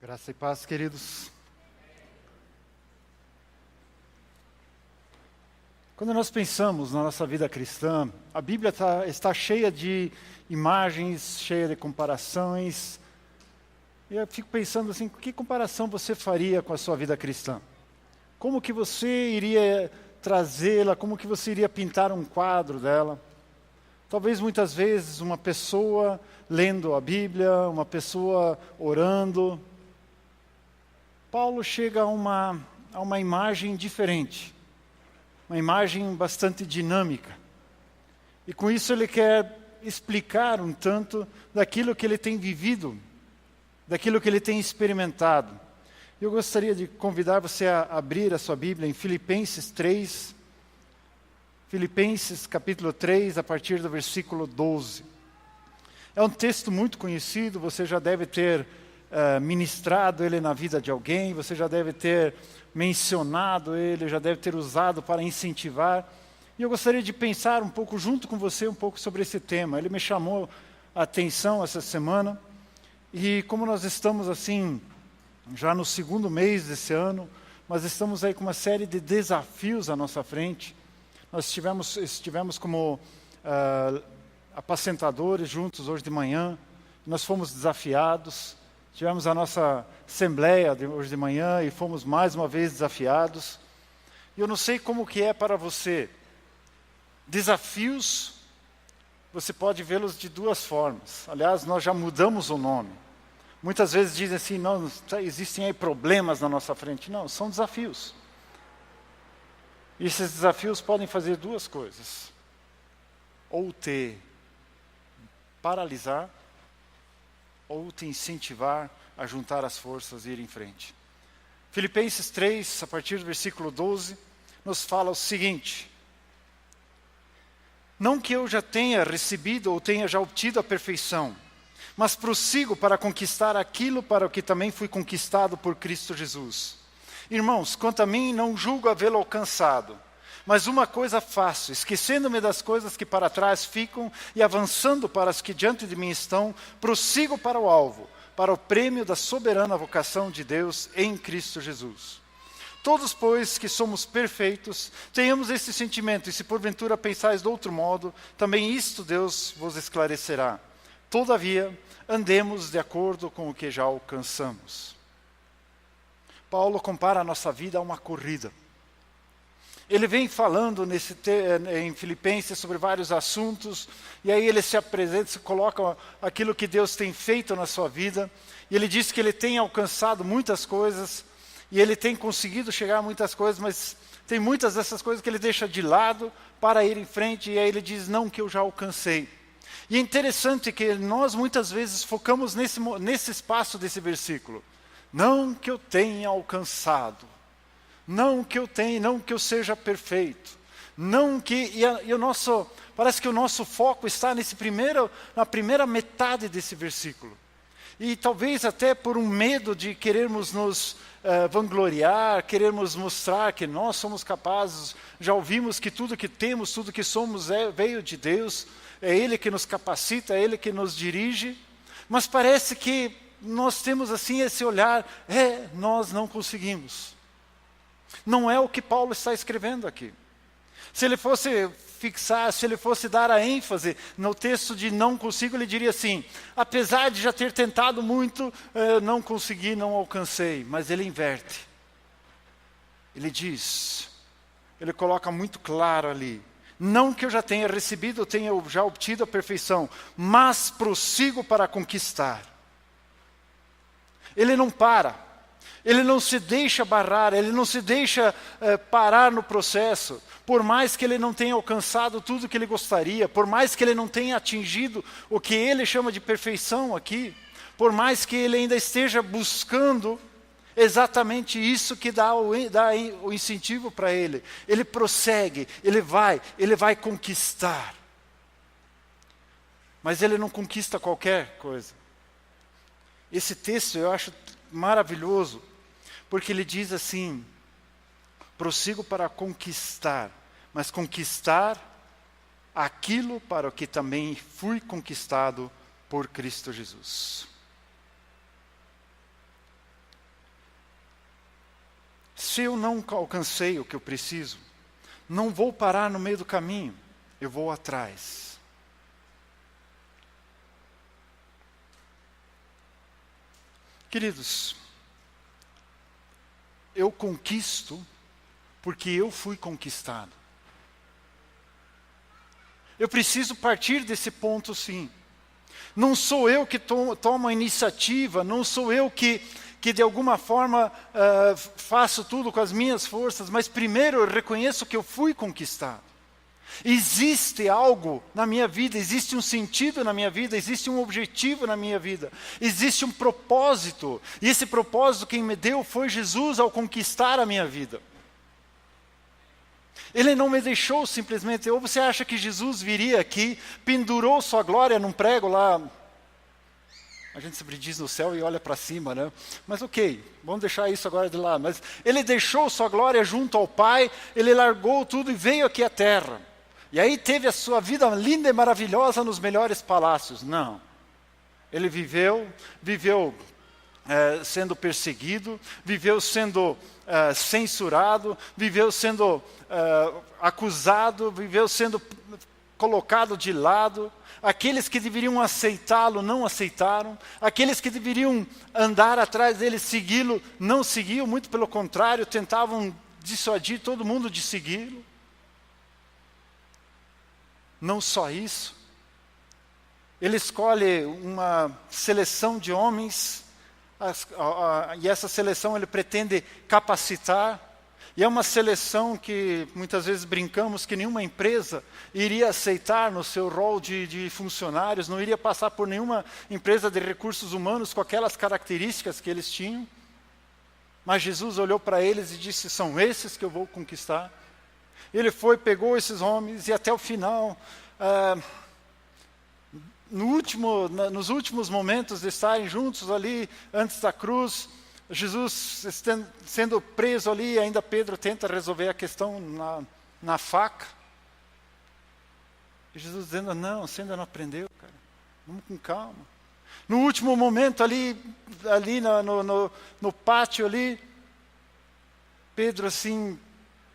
Graça e paz, queridos. Quando nós pensamos na nossa vida cristã, a Bíblia está cheia de imagens, cheia de comparações. E eu fico pensando assim, que comparação você faria com a sua vida cristã? Como que você iria trazê-la, como que você iria pintar um quadro dela? Talvez muitas vezes uma pessoa lendo a Bíblia, uma pessoa orando. Paulo chega a uma imagem diferente, uma imagem bastante dinâmica. E com isso ele quer explicar um tanto daquilo que ele tem vivido, daquilo que ele tem experimentado. Eu gostaria de convidar você a abrir a sua Bíblia em Filipenses 3, Filipenses capítulo 3, a partir do versículo 12. É um texto muito conhecido, você já deve ter ministrado ele na vida de alguém, você já deve ter mencionado ele, já deve ter usado para incentivar. E eu gostaria de pensar um pouco junto com você, um pouco sobre esse tema. Ele me chamou a atenção essa semana, e como nós estamos assim, já no segundo mês desse ano, mas estamos aí com uma série de desafios à nossa frente. Nós estivemos como apacentadores juntos hoje de manhã, nós fomos desafiados. Tivemos a nossa assembleia hoje de manhã e fomos mais uma vez desafiados. E eu não sei como que é para você. Desafios, você pode vê-los de duas formas. Aliás, nós já mudamos o nome. Muitas vezes dizem assim, não, existem aí problemas na nossa frente. Não, são desafios. E esses desafios podem fazer duas coisas. Ou te paralisar, ou te incentivar a juntar as forças e ir em frente. Filipenses 3, a partir do versículo 12, nos fala o seguinte: não que eu já tenha recebido ou tenha já obtido a perfeição, mas prossigo para conquistar aquilo para o que também fui conquistado por Cristo Jesus. Irmãos, quanto a mim, não julgo havê-lo alcançado, mas uma coisa faço, esquecendo-me das coisas que para trás ficam e avançando para as que diante de mim estão, prossigo para o alvo, para o prêmio da soberana vocação de Deus em Cristo Jesus. Todos, pois, que somos perfeitos, tenhamos esse sentimento, e se porventura pensais de outro modo, também isto Deus vos esclarecerá. Todavia, andemos de acordo com o que já alcançamos. Paulo compara a nossa vida a uma corrida. Ele vem falando em Filipenses sobre vários assuntos, e aí ele se apresenta, se coloca aquilo que Deus tem feito na sua vida, e ele diz que ele tem alcançado muitas coisas, e ele tem conseguido chegar a muitas coisas, mas tem muitas dessas coisas que ele deixa de lado para ir em frente, e aí ele diz, não que eu já alcancei. E é interessante que nós muitas vezes focamos nesse espaço desse versículo. Não que eu tenha alcançado. Não que eu seja perfeito. Não que parece que o nosso foco está na primeira metade desse versículo. E talvez até por um medo de querermos nos vangloriar, querermos mostrar que nós somos capazes. Já ouvimos que tudo que temos, tudo que somos veio de Deus. É Ele que nos capacita, é Ele que nos dirige. Mas parece que nós temos assim esse olhar, nós não conseguimos. Não é o que Paulo está escrevendo aqui. Se ele fosse fixar, se ele fosse dar a ênfase no texto de não consigo, ele diria assim, apesar de já ter tentado muito, não consegui, não alcancei. Mas ele inverte. Ele diz, ele coloca muito claro ali, não que eu já tenha recebido, eu tenha já obtido a perfeição, mas prossigo para conquistar. Ele não para. Ele não se deixa barrar, ele não se deixa parar no processo. Por mais que ele não tenha alcançado tudo o que ele gostaria, por mais que ele não tenha atingido o que ele chama de perfeição aqui, por mais que ele ainda esteja buscando exatamente isso que dá o incentivo para ele. Ele prossegue, ele vai conquistar. Mas ele não conquista qualquer coisa. Esse texto eu acho maravilhoso, porque ele diz assim, prossigo para conquistar, mas conquistar aquilo para o que também fui conquistado por Cristo Jesus. se eu não alcancei o que eu preciso, não vou parar no meio do caminho, eu vou atrás. Queridos, eu conquisto porque eu fui conquistado. Eu preciso partir desse ponto, sim. Não sou eu que tomo a iniciativa, não sou eu que de alguma forma faço tudo com as minhas forças, mas primeiro eu reconheço que eu fui conquistado. Existe algo na minha vida, existe um sentido na minha vida, existe um objetivo na minha vida, existe um propósito, e esse propósito quem me deu foi Jesus ao conquistar a minha vida. Ele não me deixou simplesmente, ou você acha que Jesus viria aqui, pendurou sua glória num prego lá, a gente sempre diz no céu e olha para cima, né? Mas ok, vamos deixar isso agora de lado. Mas ele deixou sua glória junto ao Pai, ele largou tudo e veio aqui à terra. E aí teve a sua vida linda e maravilhosa nos melhores palácios. Não. Ele viveu sendo perseguido, viveu sendo censurado, viveu sendo acusado, viveu sendo colocado de lado. Aqueles que deveriam aceitá-lo não aceitaram, aqueles que deveriam andar atrás dele, segui-lo, não seguiam, muito pelo contrário, tentavam dissuadir todo mundo de segui-lo. Não só isso, ele escolhe uma seleção de homens, e essa seleção ele pretende capacitar, e é uma seleção que muitas vezes brincamos que nenhuma empresa iria aceitar no seu rol de funcionários, não iria passar por nenhuma empresa de recursos humanos com aquelas características que eles tinham. Mas Jesus olhou para eles e disse, são esses que eu vou conquistar. Ele foi, pegou esses homens e até o final, nos últimos momentos de estarem juntos ali, antes da cruz, Jesus sendo preso ali, ainda Pedro tenta resolver a questão na faca. E Jesus dizendo, não, você ainda não aprendeu, cara. Vamos com calma. No último momento ali no pátio ali, Pedro assim,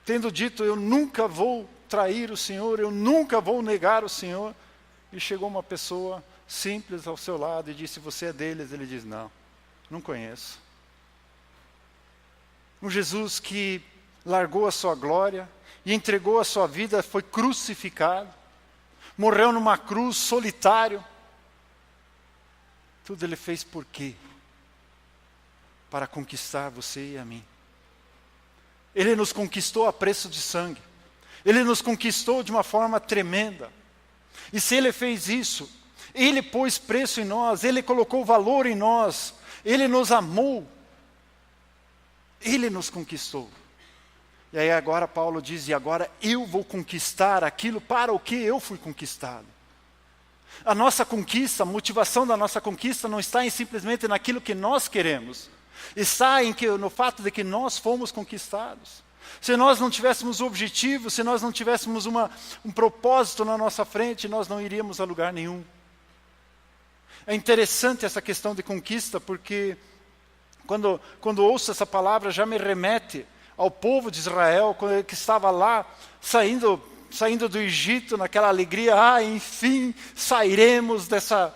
tendo dito, eu nunca vou trair o Senhor, eu nunca vou negar o Senhor. E chegou uma pessoa simples ao seu lado e disse, você é deles? Ele diz, não conheço. Um Jesus que largou a sua glória e entregou a sua vida, foi crucificado, morreu numa cruz solitário. Tudo ele fez por quê? Para conquistar você e a mim. Ele nos conquistou a preço de sangue. Ele nos conquistou de uma forma tremenda. E se ele fez isso, ele pôs preço em nós, ele colocou valor em nós, ele nos amou. Ele nos conquistou. E aí agora Paulo diz, e agora eu vou conquistar aquilo para o que eu fui conquistado. A nossa conquista, a motivação da nossa conquista não está simplesmente naquilo que nós queremos. Está no fato de que nós fomos conquistados. Se nós não tivéssemos objetivo, se nós não tivéssemos um propósito na nossa frente, nós não iríamos a lugar nenhum. É interessante essa questão de conquista, porque quando ouço essa palavra, já me remete ao povo de Israel, que estava lá, saindo do Egito, naquela alegria, enfim, sairemos dessa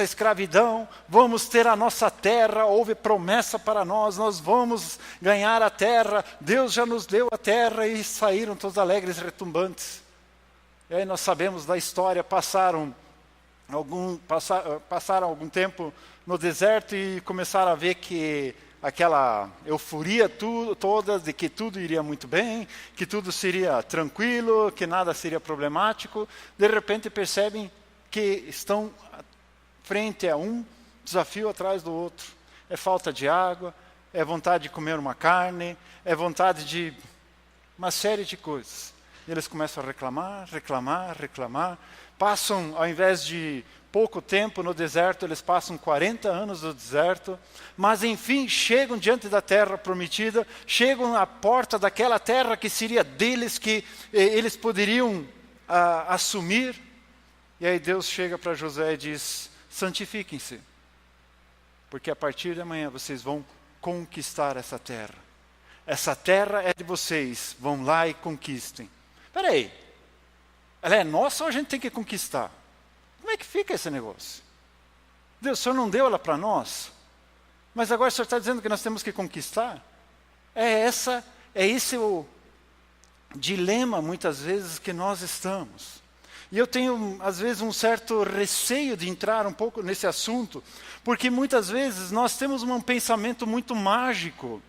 escravidão, vamos ter a nossa terra, houve promessa para nós vamos ganhar a terra, Deus já nos deu a terra, e saíram todos alegres, retumbantes. E aí nós sabemos da história, passaram algum tempo no deserto e começaram a ver que aquela euforia toda de que tudo iria muito bem, que tudo seria tranquilo, que nada seria problemático, de repente percebem que estão frente a um desafio atrás do outro. É falta de água, é vontade de comer uma carne, é vontade de uma série de coisas. E eles começam a reclamar. Passam, ao invés de pouco tempo no deserto, eles passam 40 anos no deserto, mas enfim chegam diante da terra prometida, chegam à porta daquela terra que seria deles, que eles poderiam assumir. E aí Deus chega para José e diz, santifiquem-se, porque a partir de amanhã vocês vão conquistar essa terra. essa terra é de vocês, vão lá e conquistem. Espera aí, ela é nossa ou a gente tem que conquistar? Como é que fica esse negócio? Deus, o Senhor não deu ela para nós? Mas agora o Senhor está dizendo que nós temos que conquistar? É esse o dilema, muitas vezes, que nós estamos. E eu tenho, às vezes, um certo receio de entrar um pouco nesse assunto, porque muitas vezes nós temos um pensamento muito mágico,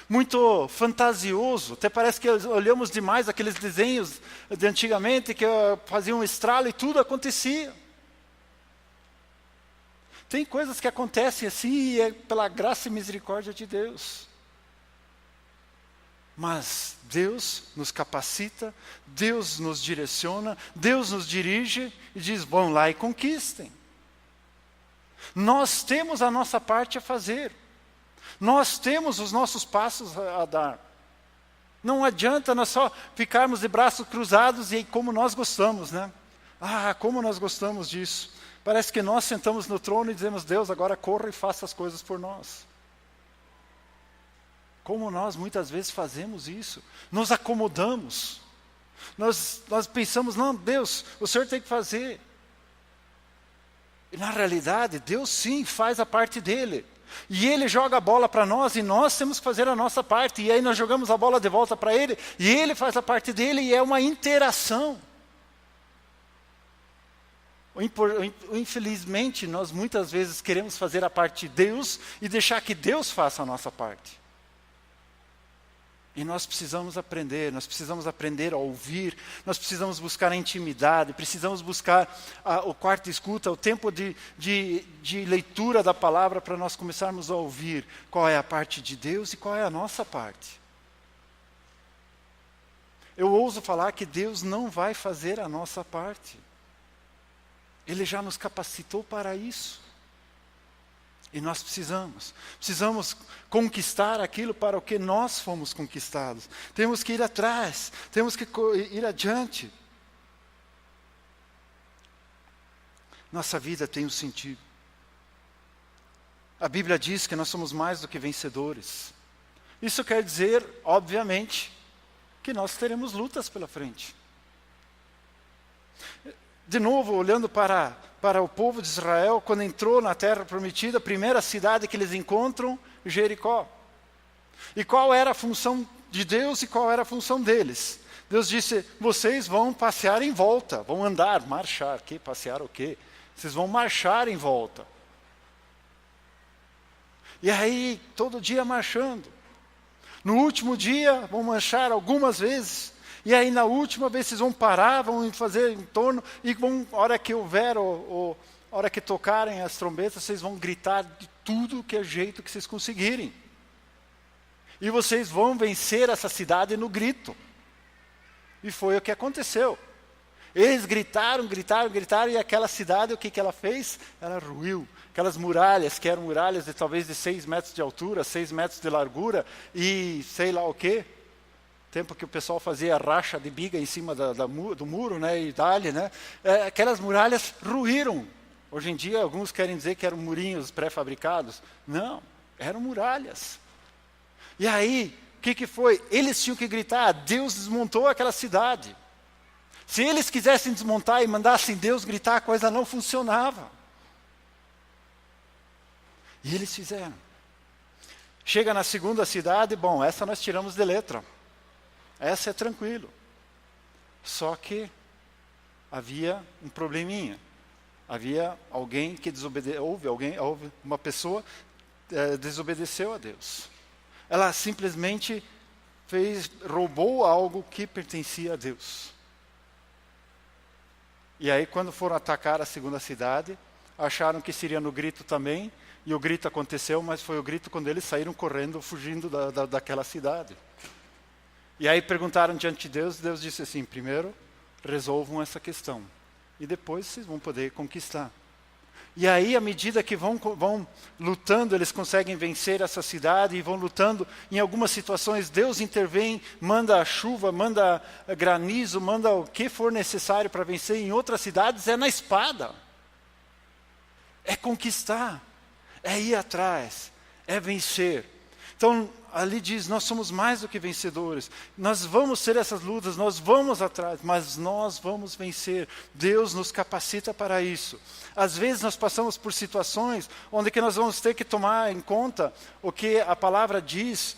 muito fantasioso. Até parece que olhamos demais aqueles desenhos de antigamente, que faziam um estralo e tudo acontecia. Tem coisas que acontecem assim e é pela graça e misericórdia de Deus. Mas Deus nos capacita, Deus nos direciona, Deus nos dirige e diz, vão lá e conquistem. Nós temos a nossa parte a fazer. Nós temos os nossos passos a dar. Não adianta nós só ficarmos de braços cruzados e como nós gostamos, né? Ah, como nós gostamos disso. Parece que nós sentamos no trono e dizemos, Deus, agora corra e faça as coisas por nós. Como nós muitas vezes fazemos isso. Nos acomodamos. Nós pensamos, não, Deus, o Senhor tem que fazer. E na realidade, Deus sim faz a parte dele. E Ele joga a bola para nós e nós temos que fazer a nossa parte. E aí nós jogamos a bola de volta para Ele e Ele faz a parte dele e é uma interação. Infelizmente, nós muitas vezes queremos fazer a parte de Deus e deixar que Deus faça a nossa parte. E nós precisamos aprender a ouvir, nós precisamos buscar a intimidade, precisamos buscar o quarto de escuta, o tempo de leitura da palavra para nós começarmos a ouvir qual é a parte de Deus e qual é a nossa parte. Eu ouso falar que Deus não vai fazer a nossa parte. Ele já nos capacitou para isso. E nós precisamos conquistar aquilo para o que nós fomos conquistados. Temos que ir atrás, temos que ir adiante. Nossa vida tem um sentido. A Bíblia diz que nós somos mais do que vencedores. Isso quer dizer, obviamente, que nós teremos lutas pela frente. De novo, olhando para o povo de Israel, quando entrou na terra prometida, a primeira cidade que eles encontram, Jericó. E qual era a função de Deus e qual era a função deles? Deus disse, vocês vão passear em volta, vão andar, marchar, passear o quê? Vocês vão marchar em volta. E aí, todo dia marchando. No último dia, vão marchar algumas vezes. E aí na última vez vocês vão parar, vão fazer em torno, e a hora que houver, a hora que tocarem as trombetas, vocês vão gritar de tudo que é jeito que vocês conseguirem. E vocês vão vencer essa cidade no grito. E foi o que aconteceu. Eles gritaram, e aquela cidade, o que ela fez? Ela ruiu. Aquelas muralhas, que eram muralhas de talvez de 6 metros de altura, 6 metros de largura, e sei lá o quê. Tempo que o pessoal fazia racha de biga em cima do muro, né, e dali, né? Aquelas muralhas ruíram. Hoje em dia, alguns querem dizer que eram murinhos pré-fabricados. Não, eram muralhas. E aí, o que foi? Eles tinham que gritar, Deus desmontou aquela cidade. Se eles quisessem desmontar e mandassem Deus gritar, a coisa não funcionava. E eles fizeram. Chega na segunda cidade, bom, essa nós tiramos de letra. Essa é tranquilo. Só que havia um probleminha. Havia alguém que desobedeceu, houve uma pessoa desobedeceu a Deus. Ela simplesmente roubou algo que pertencia a Deus. E aí quando foram atacar a segunda cidade, acharam que seria no grito também, e o grito aconteceu, mas foi o grito quando eles saíram correndo, fugindo daquela cidade. E aí perguntaram diante de Deus, e Deus disse assim, primeiro resolvam essa questão, e depois vocês vão poder conquistar. E aí, à medida que vão lutando, eles conseguem vencer essa cidade, e vão lutando, em algumas situações Deus intervém, manda chuva, manda granizo, manda o que for necessário para vencer. Em outras cidades é na espada, é conquistar, é ir atrás, é vencer. Então, ali diz, nós somos mais do que vencedores. Nós vamos ter essas lutas, nós vamos atrás, mas nós vamos vencer. Deus nos capacita para isso. Às vezes nós passamos por situações onde que nós vamos ter que tomar em conta o que a palavra diz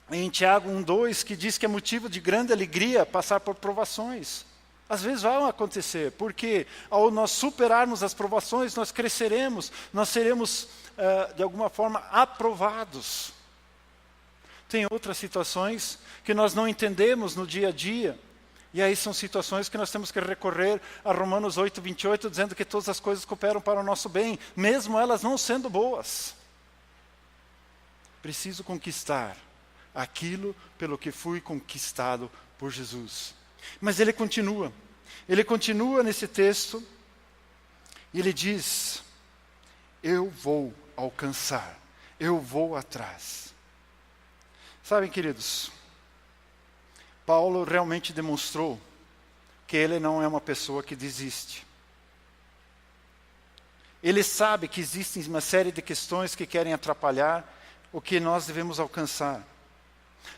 em Tiago 1:2, que diz que é motivo de grande alegria passar por provações. Às vezes vão acontecer, porque ao nós superarmos as provações, nós cresceremos, nós seremos, de alguma forma, aprovados. Tem outras situações que nós não entendemos no dia a dia, e aí são situações que nós temos que recorrer a Romanos 8:28, dizendo que todas as coisas cooperam para o nosso bem, mesmo elas não sendo boas. Preciso conquistar aquilo pelo que fui conquistado por Jesus. Mas ele continua nesse texto, e ele diz, eu vou alcançar, eu vou atrás. Sabem, queridos, Paulo realmente demonstrou que ele não é uma pessoa que desiste. Ele sabe que existem uma série de questões que querem atrapalhar o que nós devemos alcançar.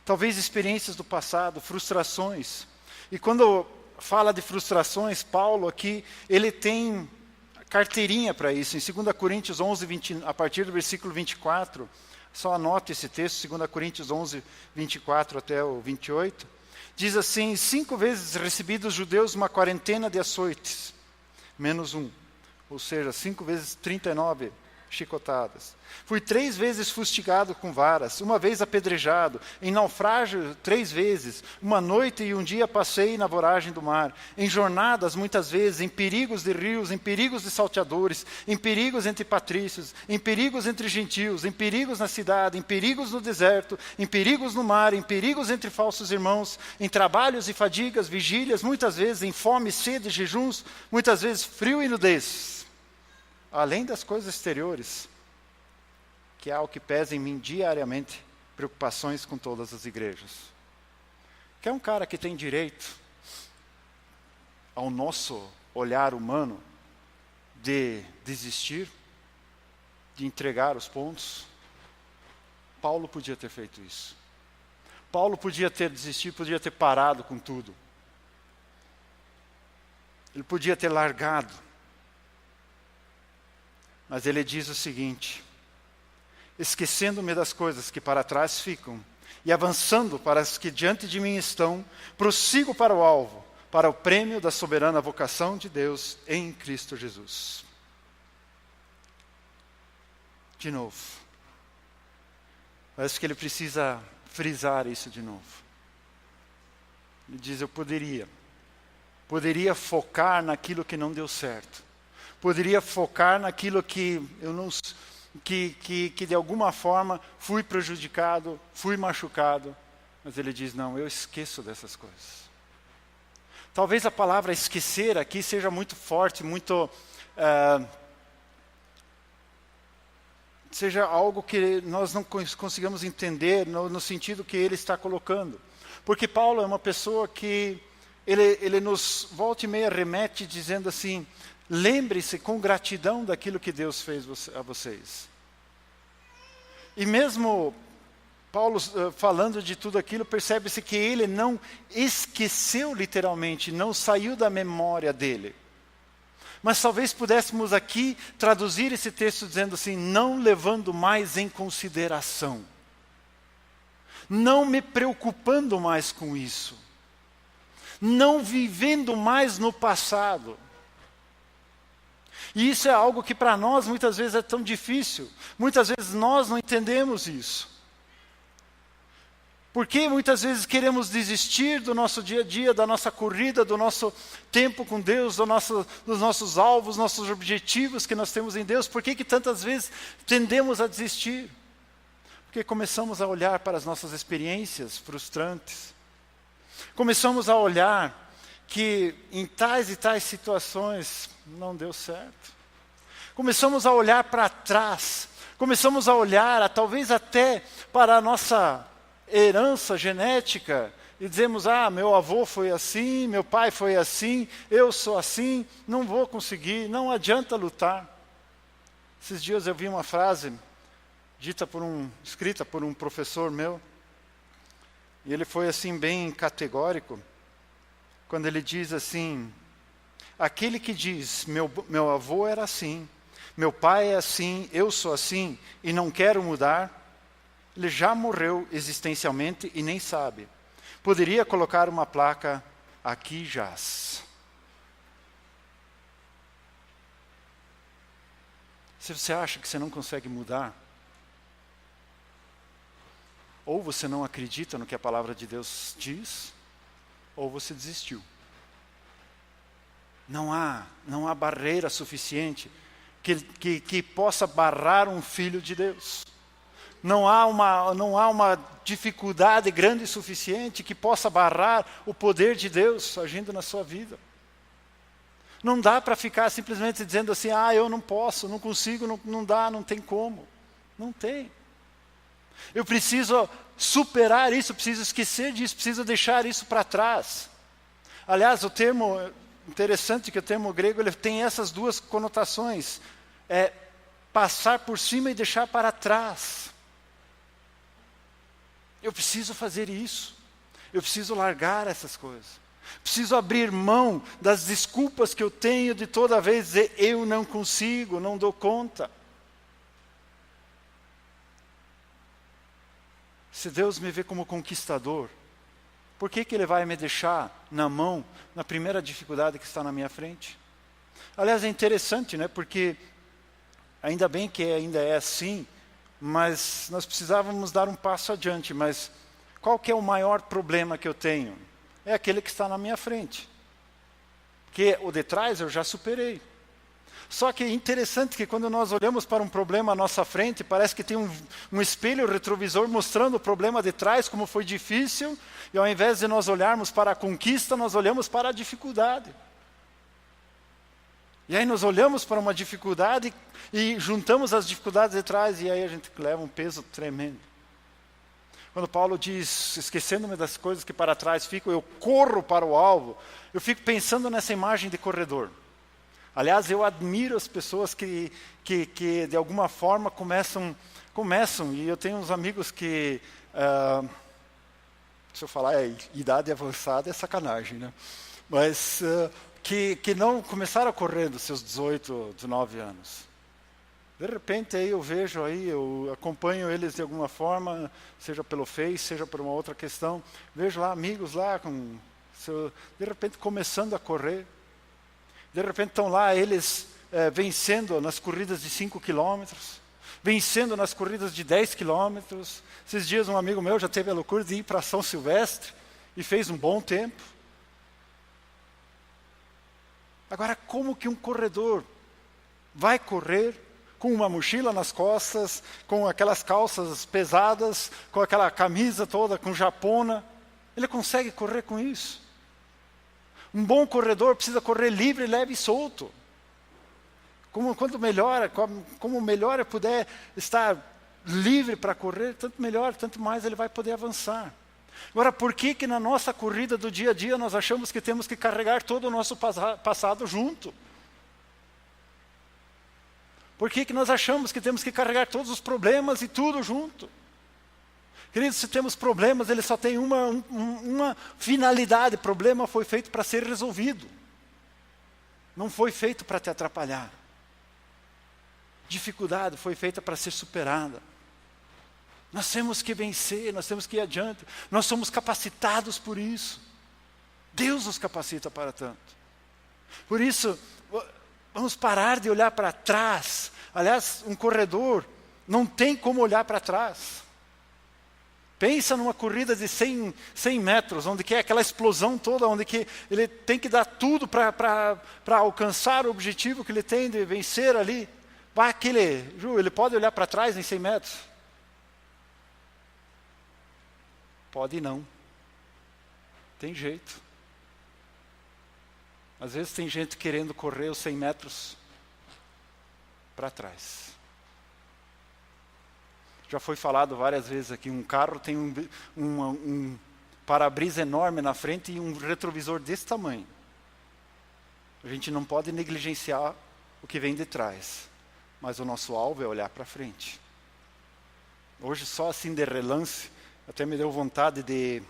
Talvez experiências do passado, frustrações. E quando fala de frustrações, Paulo aqui, ele tem carteirinha para isso. Em 2 Coríntios 11, a partir do versículo 24, só anote esse texto, 2 Coríntios 11, 24 até o 28. Diz assim, 5 vezes recebi dos judeus uma quarentena de açoites, menos um. Ou seja, 5 vezes 39 chicotadas. Fui 3 vezes fustigado com varas, 1 vez apedrejado, em naufrágio 3 vezes, 1 noite e 1 dia passei na voragem do mar, em jornadas muitas vezes, em perigos de rios, em perigos de salteadores, em perigos entre patrícios, em perigos entre gentios, em perigos na cidade, em perigos no deserto, em perigos no mar, em perigos entre falsos irmãos, em trabalhos e fadigas, vigílias, muitas vezes em fome, sede, jejuns, muitas vezes frio e nudez. Além das coisas exteriores, que é o que pesa em mim diariamente, preocupações com todas as igrejas. Quer um cara que tem direito ao nosso olhar humano de desistir, de entregar os pontos? Paulo podia ter feito isso. Paulo podia ter desistido, podia ter parado com tudo. Ele podia ter largado. Mas ele diz o seguinte, esquecendo-me das coisas que para trás ficam, e avançando para as que diante de mim estão, prossigo para o alvo, para o prêmio da soberana vocação de Deus em Cristo Jesus. De novo. Parece que ele precisa frisar isso de novo. Ele diz, eu poderia focar naquilo que não deu certo. Poderia focar naquilo que eu não, que de alguma forma fui prejudicado, fui machucado. Mas ele diz, não, eu esqueço dessas coisas. Talvez a palavra esquecer aqui seja muito forte, muito... seja algo que nós não consigamos entender no sentido que ele está colocando. Porque Paulo é uma pessoa que ele nos volta e meia remete dizendo assim, lembre-se com gratidão daquilo que Deus fez a vocês. E mesmo Paulo falando de tudo aquilo, percebe-se que ele não esqueceu literalmente, não saiu da memória dele. Mas talvez pudéssemos aqui traduzir esse texto dizendo assim, não levando mais em consideração. Não me preocupando mais com isso. Não vivendo mais no passado. E isso é algo que para nós muitas vezes é tão difícil. Muitas vezes nós não entendemos isso. Porque muitas vezes queremos desistir do nosso dia a dia, da nossa corrida, do nosso tempo com Deus, dos nossos alvos, nossos objetivos que nós temos em Deus. Por que tantas vezes tendemos a desistir? Porque começamos a olhar para as nossas experiências frustrantes. Começamos a olhar que em tais e tais situações não deu certo. Começamos a olhar para trás, começamos a olhar talvez até para a nossa herança genética e dizemos, meu avô foi assim, meu pai foi assim, eu sou assim, não vou conseguir, não adianta lutar. Esses dias eu vi uma frase escrita por um professor meu, e ele foi assim bem categórico, quando ele diz assim: aquele que diz, meu avô era assim, meu pai é assim, eu sou assim, e não quero mudar, ele já morreu existencialmente e nem sabe. Poderia colocar uma placa, aqui jaz. Se você acha que você não consegue mudar, ou você não acredita no que a palavra de Deus diz, ou você desistiu. Não há barreira suficiente que possa barrar um filho de Deus. Não há uma dificuldade grande o suficiente que possa barrar o poder de Deus agindo na sua vida. Não dá para ficar simplesmente dizendo assim, eu não posso, não consigo, não dá, não tem como. Não tem. Eu preciso superar isso, preciso esquecer disso, preciso deixar isso para trás. Aliás, o termo interessante que o termo grego ele tem essas duas conotações. É passar por cima e deixar para trás. Eu preciso fazer isso. Eu preciso largar essas coisas. Preciso abrir mão das desculpas que eu tenho de toda vez dizer eu não consigo, não dou conta. Se Deus me vê como conquistador, por que Ele vai me deixar na mão na primeira dificuldade que está na minha frente? Aliás, é interessante, né? Porque ainda bem que ainda é assim, mas nós precisávamos dar um passo adiante. Mas qual que é o maior problema que eu tenho? É aquele que está na minha frente. Porque o de trás eu já superei. Só que é interessante que quando nós olhamos para um problema à nossa frente, parece que tem um espelho retrovisor mostrando o problema de trás, como foi difícil, e ao invés de nós olharmos para a conquista, nós olhamos para a dificuldade. E aí nós olhamos para uma dificuldade e juntamos as dificuldades de trás, e aí a gente leva um peso tremendo. Quando Paulo diz, esquecendo-me das coisas que para trás ficam, eu corro para o alvo, eu fico pensando nessa imagem de corredor. Aliás, eu admiro as pessoas que de alguma forma começam, e eu tenho uns amigos que, se eu falar idade avançada, é sacanagem, né? Mas que não começaram a correr dos seus 18, 19 anos. De repente aí eu vejo eu acompanho eles de alguma forma, seja pelo Face, seja por uma outra questão, vejo lá amigos lá, de repente começando a correr. De repente estão lá eles vencendo nas corridas de 5 quilômetros, vencendo nas corridas de 10 quilômetros. Esses dias um amigo meu já teve a loucura de ir para São Silvestre e fez um bom tempo. Agora, como que um corredor vai correr com uma mochila nas costas, com aquelas calças pesadas, com aquela camisa toda, com japona? Ele consegue correr com isso? Um bom corredor precisa correr livre, leve e solto. Como melhor eu puder estar livre para correr, tanto melhor, tanto mais ele vai poder avançar. Agora, por que na nossa corrida do dia a dia nós achamos que temos que carregar todo o nosso passado junto? Por que nós achamos que temos que carregar todos os problemas e tudo junto? Queridos, se temos problemas, ele só tem uma finalidade. Problema foi feito para ser resolvido. Não foi feito para te atrapalhar. Dificuldade foi feita para ser superada. Nós temos que vencer, nós temos que ir adiante. Nós somos capacitados por isso. Deus nos capacita para tanto. Por isso, vamos parar de olhar para trás. Aliás, um corredor não tem como olhar para trás. Pensa numa corrida de 100 metros, onde que é aquela explosão toda, onde que ele tem que dar tudo para alcançar o objetivo que ele tem de vencer ali. Ele pode olhar para trás em 100 metros? Pode não. Tem jeito. Às vezes tem gente querendo correr os 100 metros para trás. Já foi falado várias vezes aqui, um carro tem um para-brisa enorme na frente e um retrovisor desse tamanho. A gente não pode negligenciar o que vem de trás, mas o nosso alvo é olhar para frente. Hoje só assim de relance, até me deu vontade de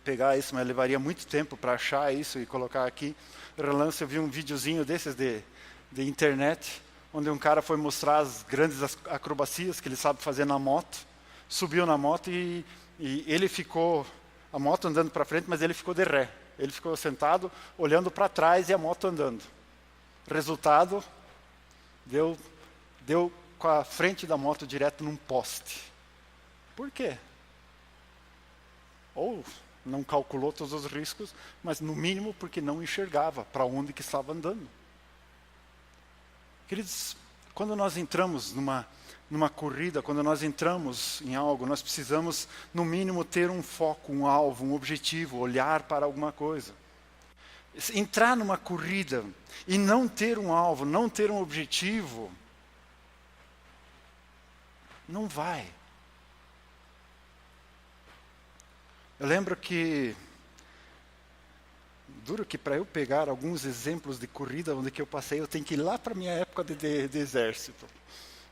pegar isso, mas levaria muito tempo para achar isso e colocar aqui. Relance, eu vi um videozinho desses de internet, onde um cara foi mostrar as grandes acrobacias que ele sabe fazer na moto, subiu na moto e ele ficou, a moto andando para frente, mas ele ficou de ré. Ele ficou sentado, olhando para trás e a moto andando. Resultado, deu com a frente da moto direto num poste. Por quê? Ou não calculou todos os riscos, mas no mínimo porque não enxergava para onde que estava andando. Queridos, quando nós entramos numa corrida, quando nós entramos em algo, nós precisamos, no mínimo, ter um foco, um alvo, um objetivo, olhar para alguma coisa. Entrar numa corrida e não ter um alvo, não ter um objetivo, não vai. Eu lembro que, duro que para eu pegar alguns exemplos de corrida onde que eu passei, eu tenho que ir lá para a minha época de exército.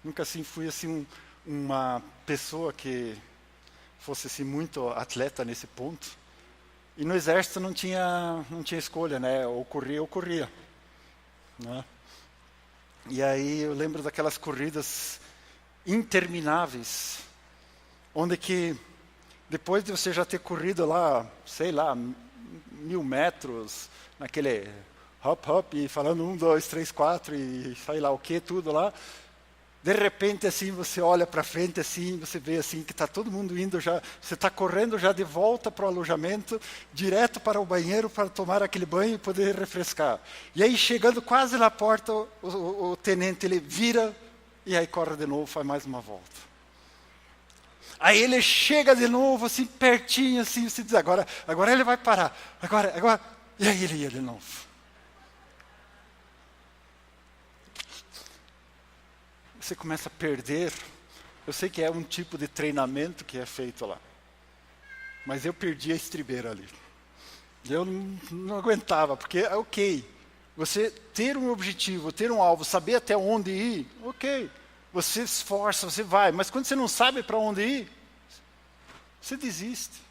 Nunca assim fui assim uma pessoa que fosse assim muito atleta nesse ponto. E no exército não tinha escolha, né? Ou corria, né? E aí eu lembro daquelas corridas intermináveis, onde que depois de você já ter corrido lá, sei lá, 1000 metros, naquele hop, e falando 1, 2, 3, 4 e sei lá o que, tudo lá, de repente assim você olha para frente assim, você vê assim que está todo mundo indo já, você está correndo já de volta para o alojamento, direto para o banheiro para tomar aquele banho e poder refrescar. E aí chegando quase na porta, o tenente ele vira e aí corre de novo, faz mais uma volta. Aí ele chega de novo assim pertinho assim, você diz agora ele vai parar, agora, e aí ele ia de novo. Você começa a perder. Eu sei que é um tipo de treinamento que é feito lá. Mas eu perdi a estribeira ali. Eu não aguentava, porque, ok, você ter um objetivo, ter um alvo, saber até onde ir, ok. Você se esforça, você vai. Mas quando você não sabe para onde ir, você desiste.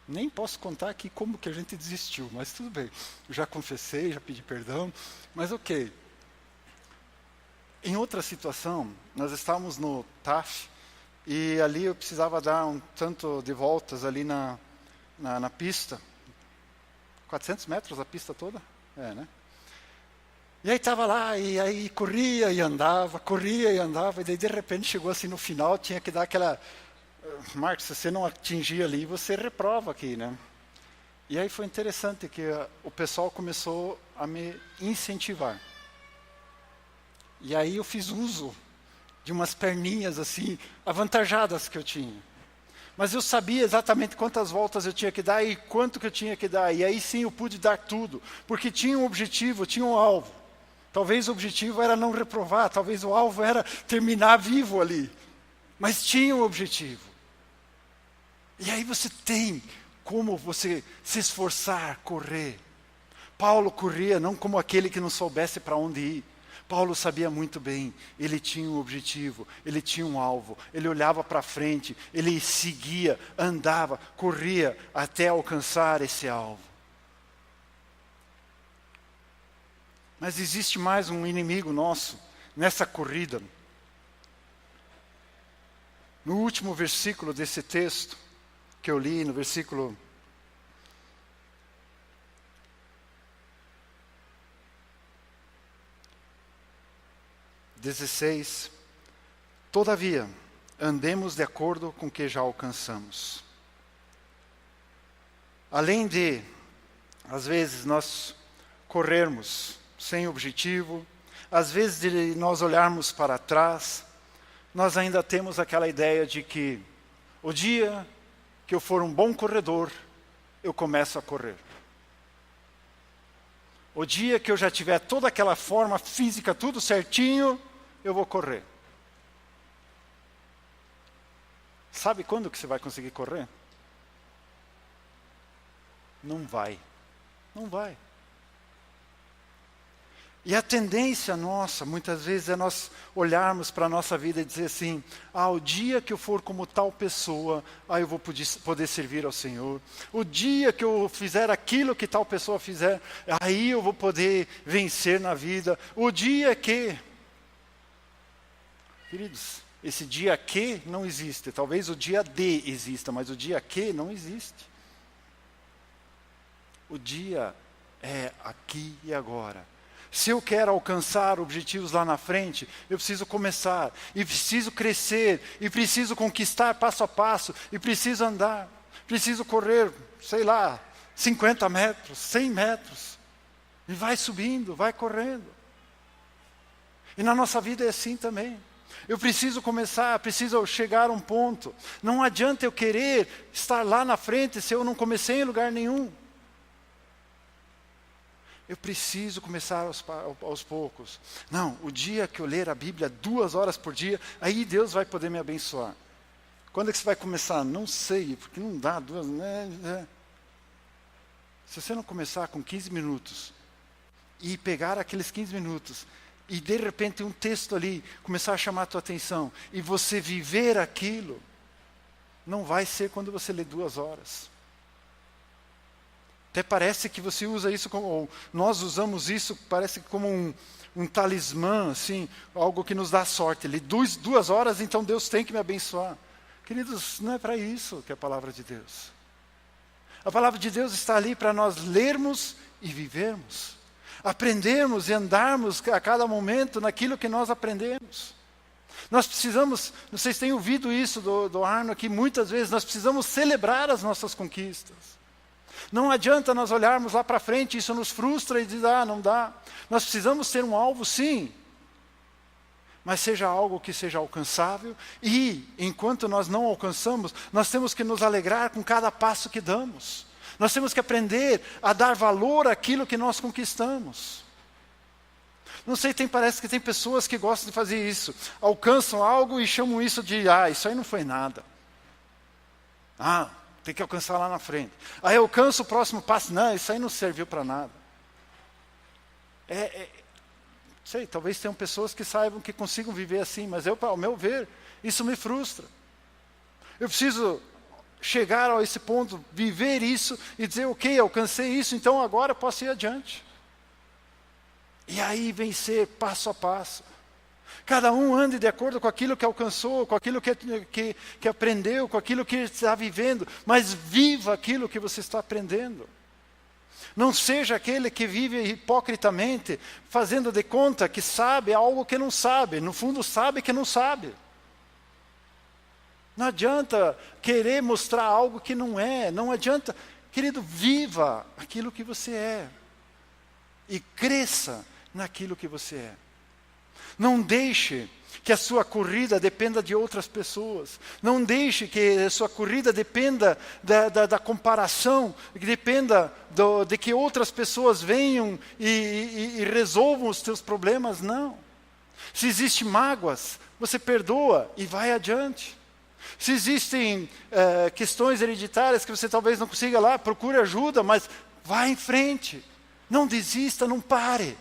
Nem posso contar aqui como que a gente desistiu, mas tudo bem. Eu já confessei, já pedi perdão, mas ok. Em outra situação, nós estávamos no TAF e ali eu precisava dar um tanto de voltas ali na pista. 400 metros a pista toda? É, né? E aí estava lá, e aí corria e andava, e daí de repente chegou assim no final, tinha que dar aquela... Marcos, se você não atingir ali, você reprova aqui, né? E aí foi interessante que o pessoal começou a me incentivar. E aí eu fiz uso de umas perninhas assim, avantajadas que eu tinha. Mas eu sabia exatamente quantas voltas eu tinha que dar e quanto que eu tinha que dar. E aí sim eu pude dar tudo, porque tinha um objetivo, tinha um alvo. Talvez o objetivo era não reprovar, talvez o alvo era terminar vivo ali. Mas tinha um objetivo. E aí você tem como você se esforçar, correr. Paulo corria não como aquele que não soubesse para onde ir. Paulo sabia muito bem, ele tinha um objetivo, ele tinha um alvo, ele olhava para frente, ele seguia, andava, corria até alcançar esse alvo. Mas existe mais um inimigo nosso nessa corrida. No último versículo desse texto que eu li, no versículo 16, todavia, andemos de acordo com o que já alcançamos. Além de, às vezes, nós corrermos sem objetivo, às vezes de nós olharmos para trás, nós ainda temos aquela ideia de que o dia que eu for um bom corredor, eu começo a correr. O dia que eu já tiver toda aquela forma física, tudo certinho, eu vou correr. Sabe quando que você vai conseguir correr? Não vai. Não vai. E a tendência nossa, muitas vezes, é nós olharmos para a nossa vida e dizer assim, o dia que eu for como tal pessoa, eu vou poder servir ao Senhor. O dia que eu fizer aquilo que tal pessoa fizer, aí eu vou poder vencer na vida. O dia que... Queridos, esse dia que não existe. Talvez o dia de exista, mas o dia que não existe. O dia é aqui e agora. Se eu quero alcançar objetivos lá na frente, eu preciso começar, e preciso crescer, e preciso conquistar passo a passo, e preciso andar, preciso correr, 50 metros, 100 metros, e vai subindo, vai correndo. E na nossa vida é assim também. Eu preciso começar, preciso chegar a um ponto. Não adianta eu querer estar lá na frente se eu não comecei em lugar nenhum. Eu preciso começar aos poucos. Não, o dia que eu ler a Bíblia 2 horas por dia, aí Deus vai poder me abençoar. Quando é que você vai começar? Não sei, porque não dá 2, né? Se você não começar com 15 minutos, e pegar aqueles 15 minutos, e de repente um texto ali, começar a chamar a tua atenção, e você viver aquilo, não vai ser quando você lê 2 horas. Até parece que você usa isso como, ou nós usamos isso, parece como um talismã, assim, algo que nos dá sorte. Ele 2 horas, então Deus tem que me abençoar. Queridos, não é para isso que é a palavra de Deus. A palavra de Deus está ali para nós lermos e vivermos. Aprendermos e andarmos a cada momento naquilo que nós aprendemos. Nós precisamos, vocês têm ouvido isso do Arno aqui muitas vezes, nós precisamos celebrar as nossas conquistas. Não adianta nós olharmos lá para frente, isso nos frustra e diz, não dá. Nós precisamos ter um alvo, sim, mas seja algo que seja alcançável, e enquanto nós não alcançamos, nós temos que nos alegrar com cada passo que damos. Nós temos que aprender a dar valor àquilo que nós conquistamos. Não sei, parece que tem pessoas que gostam de fazer isso, alcançam algo e chamam isso de, isso aí não foi nada. Tem que alcançar lá na frente. Aí eu alcanço o próximo passo. Não, isso aí não serviu para nada. Talvez tenham pessoas que saibam que consigam viver assim, mas ao meu ver, isso me frustra. Eu preciso chegar a esse ponto, viver isso e dizer, ok, alcancei isso, então agora eu posso ir adiante. E aí vencer passo a passo. Cada um ande de acordo com aquilo que alcançou, com aquilo que aprendeu, com aquilo que está vivendo, mas viva aquilo que você está aprendendo. Não seja aquele que vive hipocritamente, fazendo de conta que sabe algo que não sabe, no fundo sabe que não sabe. Não adianta querer mostrar algo que não é, não adianta. Querido, viva aquilo que você é e cresça naquilo que você é. Não deixe que a sua corrida dependa de outras pessoas. Não deixe que a sua corrida dependa da comparação, que dependa de que outras pessoas venham e resolvam os teus problemas. Não. Se existem mágoas, você perdoa e vai adiante. Se existem questões hereditárias que você talvez não consiga lá, procure ajuda, mas vá em frente. Não desista, não pare.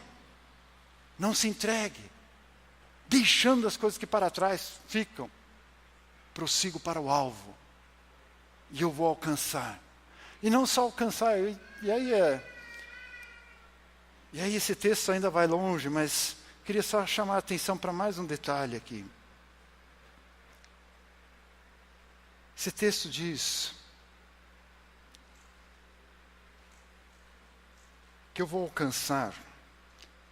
Não se entregue. Deixando as coisas que para trás ficam, prossigo para o alvo, e eu vou alcançar. E não só alcançar, e aí esse texto ainda vai longe, mas queria só chamar a atenção para mais um detalhe aqui. Esse texto diz que eu vou alcançar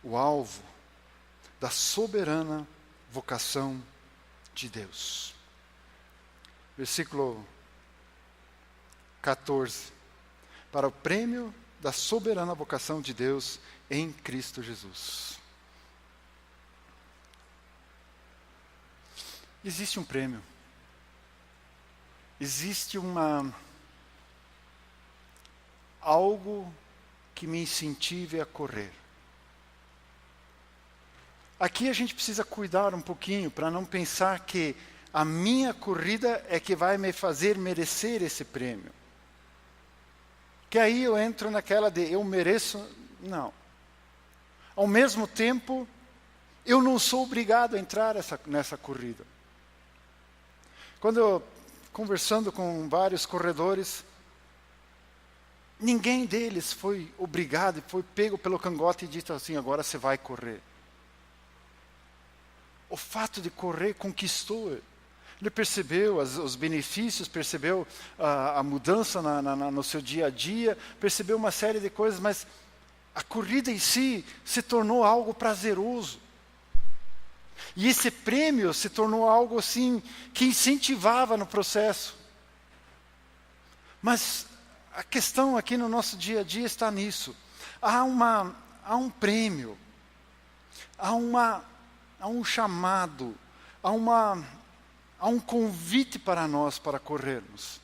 o alvo da soberana vocação de Deus. Versículo 14. Para o prêmio da soberana vocação de Deus em Cristo Jesus. Existe um prêmio. Existe algo que me incentive a correr. Aqui a gente precisa cuidar um pouquinho para não pensar que a minha corrida é que vai me fazer merecer esse prêmio. Que aí eu entro naquela de eu mereço, não. Ao mesmo tempo, eu não sou obrigado a entrar nessa corrida. Quando eu, conversando com vários corredores, ninguém deles foi obrigado e foi pego pelo cangote e dito assim, agora você vai correr. O fato de correr conquistou. Ele percebeu os benefícios, percebeu a mudança no seu dia a dia, percebeu uma série de coisas, mas a corrida em si se tornou algo prazeroso. E esse prêmio se tornou algo assim que incentivava no processo. Mas a questão aqui no nosso dia a dia está nisso. Há um prêmio, há um chamado, há um convite para nós para corrermos.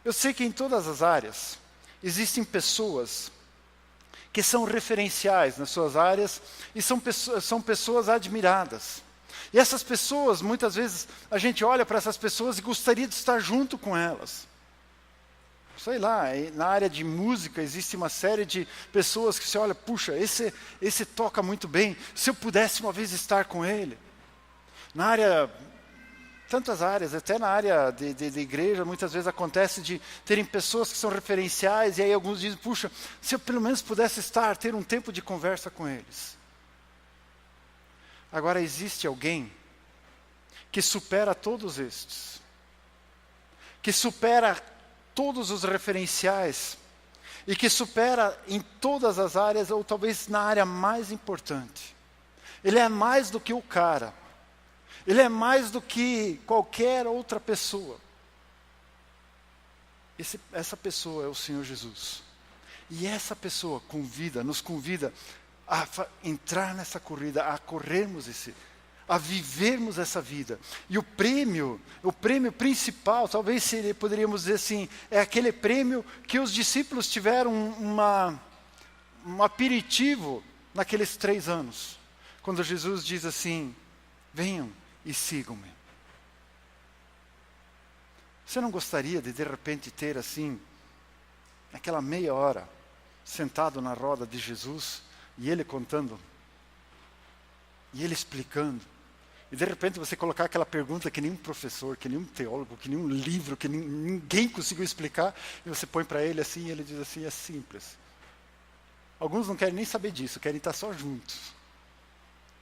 Eu sei que em todas as áreas existem pessoas que são referenciais nas suas áreas e são pessoas admiradas. E essas pessoas, muitas vezes, a gente olha para essas pessoas e gostaria de estar junto com elas. Sei lá, na área de música existe uma série de pessoas que você olha, puxa, esse toca muito bem, se eu pudesse uma vez estar com ele. Na área, tantas áreas, até na área de igreja, muitas vezes acontece de terem pessoas que são referenciais, e aí alguns dizem, puxa, se eu pelo menos pudesse ter um tempo de conversa com eles. Agora, existe alguém que supera todos estes, que supera todos os referenciais, e que supera em todas as áreas, ou talvez na área mais importante. Ele é mais do que o cara. Ele é mais do que qualquer outra pessoa. Essa pessoa é o Senhor Jesus. E essa pessoa nos convida a entrar nessa corrida, a corrermos a vivermos essa vida. E o prêmio principal, talvez poderíamos dizer assim, é aquele prêmio que os discípulos tiveram um aperitivo naqueles 3 anos. Quando Jesus diz assim, venham e sigam-me. Você não gostaria de repente ter assim, aquela meia hora, sentado na roda de Jesus, e Ele contando, e Ele explicando, e de repente você colocar aquela pergunta que nenhum professor, que nenhum teólogo, que nenhum livro, que ninguém conseguiu explicar, e você põe para Ele assim, e Ele diz assim, é simples. Alguns não querem nem saber disso, querem estar só juntos.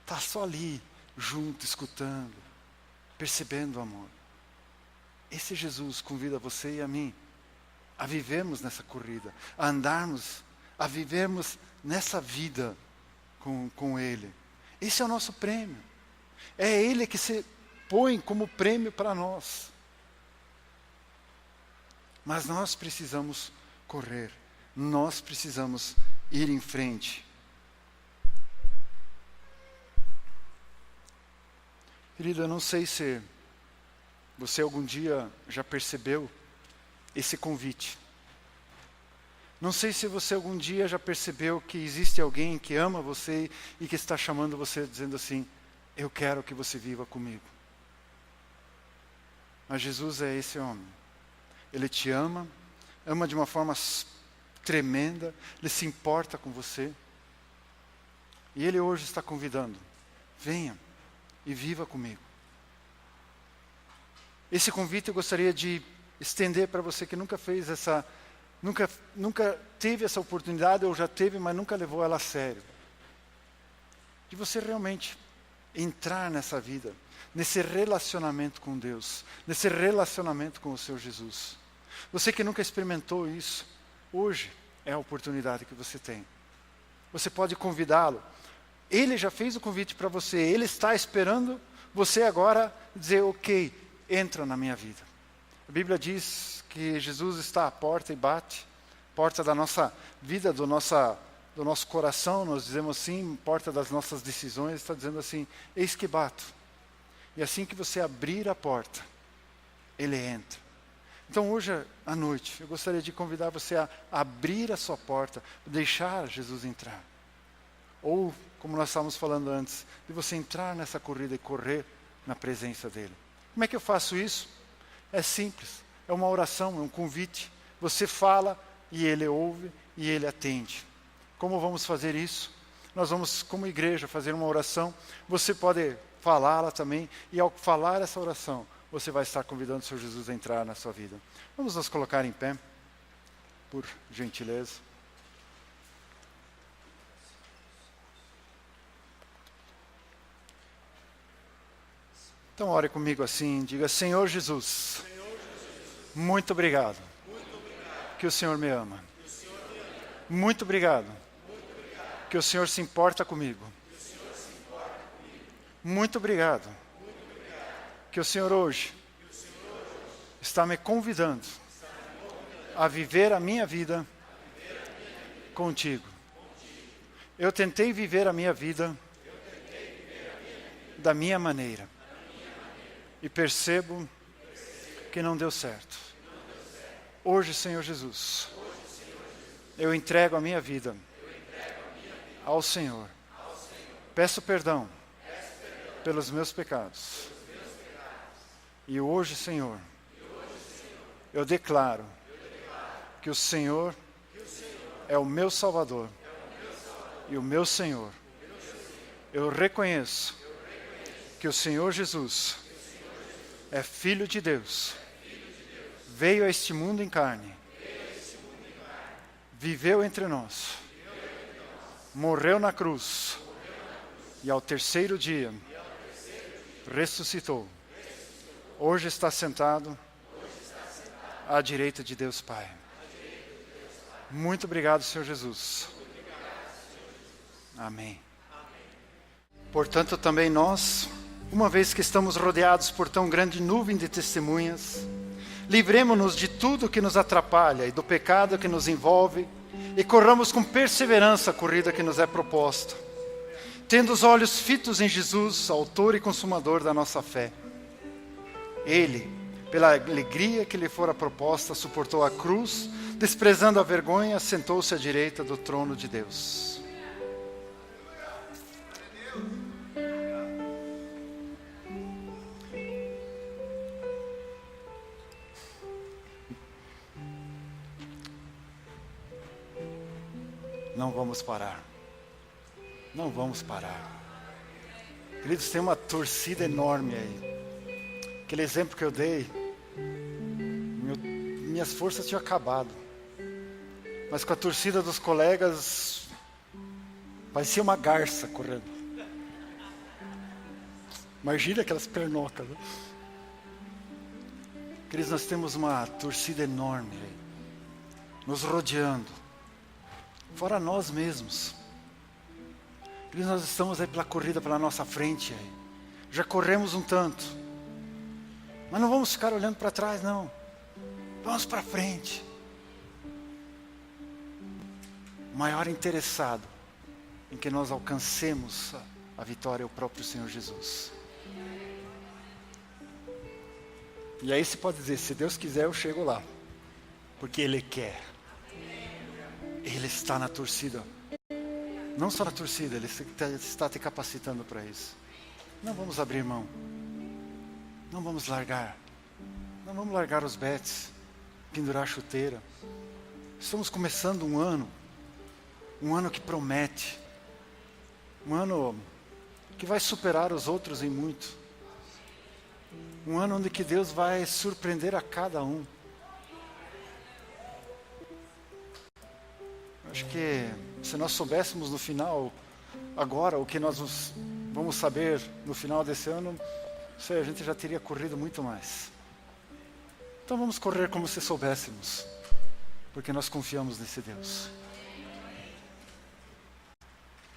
Estar só ali, junto, escutando, percebendo o amor. Esse Jesus convida você e a mim a vivermos nessa corrida, a andarmos, a vivermos nessa vida com Ele. Esse é o nosso prêmio. É Ele que se põe como prêmio para nós. Mas nós precisamos correr, nós precisamos ir em frente. Querido, eu não sei se você algum dia já percebeu esse convite. Não sei se você algum dia já percebeu que existe alguém que ama você e que está chamando você dizendo assim, eu quero que você viva comigo. Mas Jesus é esse homem. Ele te ama de uma forma tremenda, Ele se importa com você. E Ele hoje está convidando, venha e viva comigo. Esse convite eu gostaria de estender para você que nunca fez nunca teve essa oportunidade, ou já teve, mas nunca levou ela a sério. De você realmente entrar nessa vida, nesse relacionamento com Deus, nesse relacionamento com o seu Jesus. Você que nunca experimentou isso, hoje é a oportunidade que você tem. Você pode convidá-lo. Ele já fez o convite para você, Ele está esperando você agora dizer, ok, entra na minha vida. A Bíblia diz que Jesus está à porta e bate, porta da nossa vida, do nosso coração, nós dizemos assim, porta das nossas decisões, está dizendo assim, eis que bato. E assim que você abrir a porta, Ele entra. Então hoje à noite, eu gostaria de convidar você a abrir a sua porta, deixar Jesus entrar. Ou, como nós estávamos falando antes, de você entrar nessa corrida e correr na presença dEle. Como é que eu faço isso? É simples, é uma oração, é um convite. Você fala e Ele ouve e Ele atende. Como vamos fazer isso? Nós vamos, como igreja, fazer uma oração. Você pode falá-la também. E ao falar essa oração, você vai estar convidando o Senhor Jesus a entrar na sua vida. Vamos nos colocar em pé, por gentileza. Então ore comigo assim, diga: Senhor Jesus, muito obrigado que o Senhor me ama. Muito obrigado que o Senhor se importa comigo. Muito obrigado que o Senhor hoje está me convidando a viver a minha vida contigo. Eu tentei viver a minha vida da minha maneira. E percebo que não deu certo. Hoje, Senhor Jesus, eu entrego a minha vida ao Senhor. Peço perdão pelos meus pecados. E hoje, Senhor, eu declaro que o Senhor é o meu Salvador e o meu Senhor. Eu reconheço que o Senhor Jesus é Filho de Deus, veio a este mundo em carne, viveu entre nós, morreu na cruz e ao terceiro dia ressuscitou. Hoje está sentado à direita de Deus Pai. Muito obrigado, Senhor Jesus. Amém. Portanto, também nós, uma vez que estamos rodeados por tão grande nuvem de testemunhas, livremo-nos de tudo que nos atrapalha e do pecado que nos envolve, e corramos com perseverança a corrida que nos é proposta, tendo os olhos fitos em Jesus, autor e consumador da nossa fé. Ele, pela alegria que lhe fora proposta, suportou a cruz, desprezando a vergonha, sentou-se à direita do trono de Deus. Não vamos parar. Não vamos parar. Queridos, tem uma torcida enorme aí. Aquele exemplo que eu dei, minhas forças tinham acabado. Mas com a torcida dos colegas, parecia uma garça correndo. Imagina aquelas pernocas, né? Queridos, nós temos uma torcida enorme aí, nos rodeando. Fora nós mesmos. Queridos, nós estamos aí pela corrida pela nossa frente aí. Já corremos um tanto. Mas não vamos ficar olhando para trás, não. Vamos para frente. O maior interessado em que nós alcancemos a vitória é o próprio Senhor Jesus. E aí você pode dizer: se Deus quiser eu chego lá. Porque Ele quer. Ele está na torcida. Não só na torcida, Ele está te capacitando para isso. Não vamos abrir mão. Não vamos largar. Não vamos largar os bets, pendurar a chuteira. Estamos começando um ano que promete. Um ano que vai superar os outros em muito. Um ano onde que Deus vai surpreender a cada um. Acho que se nós soubéssemos no final, agora, o que nós vamos saber no final desse ano, a gente já teria corrido muito mais. Então vamos correr como se soubéssemos, porque nós confiamos nesse Deus.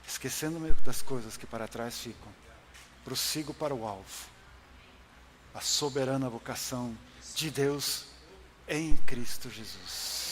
Esquecendo-me das coisas que para trás ficam, prossigo para o alvo, a soberana vocação de Deus em Cristo Jesus.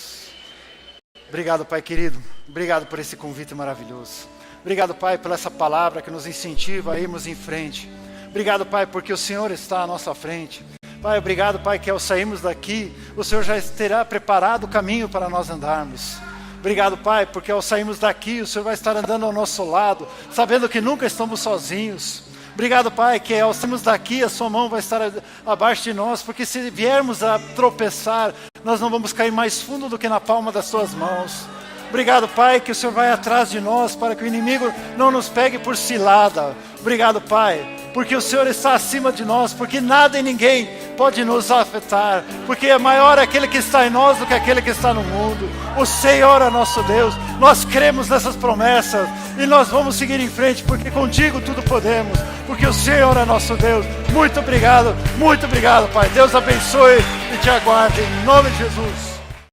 Obrigado, Pai querido. Obrigado por esse convite maravilhoso. Obrigado, Pai, por essa palavra que nos incentiva a irmos em frente. Obrigado, Pai, porque o Senhor está à nossa frente. Pai, obrigado, Pai, que ao sairmos daqui, o Senhor já terá preparado o caminho para nós andarmos. Obrigado, Pai, porque ao sairmos daqui, o Senhor vai estar andando ao nosso lado, sabendo que nunca estamos sozinhos. Obrigado, Pai, que ao sairmos daqui, a sua mão vai estar abaixo de nós, porque se viermos a tropeçar, nós não vamos cair mais fundo do que na palma das suas mãos. Obrigado, Pai, que o Senhor vai atrás de nós para que o inimigo não nos pegue por cilada. Obrigado, Pai, porque o Senhor está acima de nós, porque nada e ninguém pode nos afetar, porque é maior aquele que está em nós do que aquele que está no mundo. O Senhor é nosso Deus, nós cremos nessas promessas e nós vamos seguir em frente, porque contigo tudo podemos, porque o Senhor é nosso Deus. Muito obrigado, Pai. Deus abençoe e te aguarde, em nome de Jesus.